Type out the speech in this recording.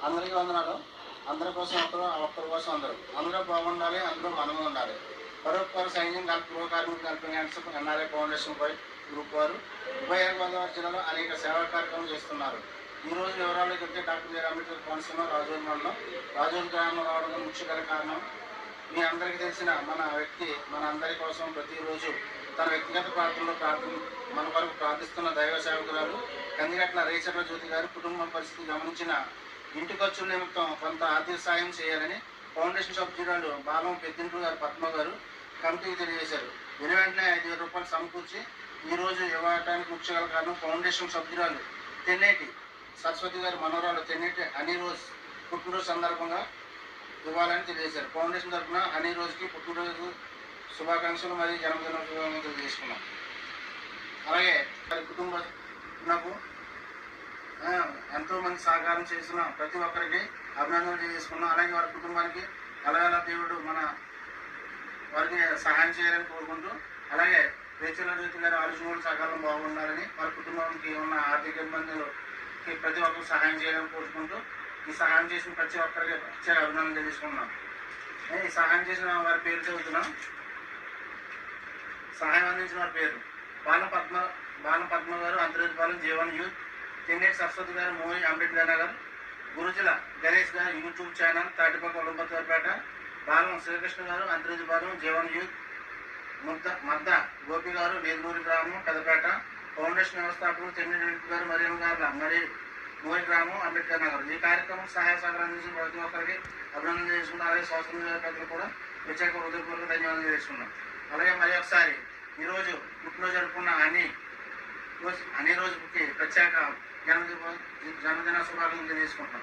అందరికీ వందనాలు. అందరి కోసం ఒక్కరి కోసం అందరూ బాగుండాలి. అందరూ మనము ఉండాలి. పరోపకార సైన్యం గృహ కార్మికులు హెల్పింగ్ ఎన్ఆర్ఐ ఫౌండేషన్ పై గ్రూప్ వారు ఉభయ గోదావరి జిల్లాలో అనేక సేవా కార్యక్రమాలు చేస్తున్నారు. ఈ రోజు వివరాలకు వెళ్తే డాక్టర్ బిఆర్ అంబేద్కర్ కోనసీమ రాజూరు మండలం రాజూరు గ్రామంలో రావడం ముఖ్య కారణం మీ అందరికీ తెలిసిన మన వ్యక్తి మన అందరి కోసం ప్రతిరోజు తన వ్యక్తిగత మన కొరకు ప్రార్థిస్తున్న దైవ సేవకురాలు కందిగట్ల రేచర్ల జ్యోతి గారు కుటుంబం పరిస్థితి గమనించిన ఇంటి ఖర్చుల నిమిత్తం కొంత ఆర్థిక సాయం చేయాలని ఫౌండేషన్ సభ్యురాలు బాలం పెద్దింటు గారు పద్మ గారు కమిటీకి తెలియజేశారు. వెంటనే 5,000 రూపాయలు సమకూర్చి ఈరోజు ఇవ్వడానికి ముఖ్య కారణం ఫౌండేషన్ సభ్యురాలు తెన్నేటి సరస్వతి గారి మనోరాలు తెన్నేటి హనీ రోజ్ పుట్టినరోజు సందర్భంగా ఇవ్వాలని తెలియజేశారు. ఫౌండేషన్ తరఫున హనీ రోజుకి పుట్టినరోజు శుభాకాంక్షలు మరియు జన్మదిన శుభాకాంక్షలు తెలియజేసుకున్నాం. అలాగే వారి కుటుంబకు ఎంతో మంది సహకారం చేసిన ప్రతి ఒక్కరికి అభినందనలు తెలియజేసుకున్నాం. అలాగే వారి కుటుంబానికి అలాగే దేవుడు వారికి సహాయం చేయాలని కోరుకుంటూ, అలాగే రేచర్ల జ్యోతి గారి ఆలోచనలు సహకారం బాగుండాలని వారి కుటుంబానికి ఉన్న ఆర్థిక ఇబ్బందులకి ప్రతి ఒక్కరికి సహాయం చేయాలని కోరుకుంటూ ఈ సహాయం చేసిన ప్రతి ఒక్కరికి ప్రత్యేక అభినందనలు తెలియజేసుకున్నాం. ఈ సహాయం చేసిన వారి పేరు చదువుతున్నాం. సహాయం అందించిన వారి పేరు బాల పద్మ గారు అంతర్జాలం జీవన్ యూత్, తెన్నేటి సరస్వతి గారు మోహి అంబేద్కర్ నగర్, గురుజుల గణేష్ గారు యూట్యూబ్ ఛానల్ తాటిపక్క ఉలంబర్పేట, బాలం శ్రీకృష్ణ గారు అంతర్జాలం జీవన్ యూత్, మద్ద గోపి గారు వేదూరి గ్రామం పెదపేట, ఫౌండేషన్ వ్యవస్థాపకులు తెన్నేటి గారు మరియమ్మ గారు మరి మోహి గ్రామం అంబేద్కర్ నగర్. ఈ కార్యక్రమం సహాయ సహకారం అందించిన ప్రతి ఒక్కరికి అభినందన చేసుకున్నాం. అలాగే స్వాతంత్ర పెద్దలు కూడా ప్రత్యేక హృదయపూర్వక ధన్యవాదాలు చేసుకున్నాం. అలాగే మరి ఒకసారి ఈరోజు పుట్టినరోజు జరుపుకున్న అన్ని రోజుకి ప్రత్యేక జన్మదిన శుభాకాంక్షలు తెలియజేసుకుంటాం.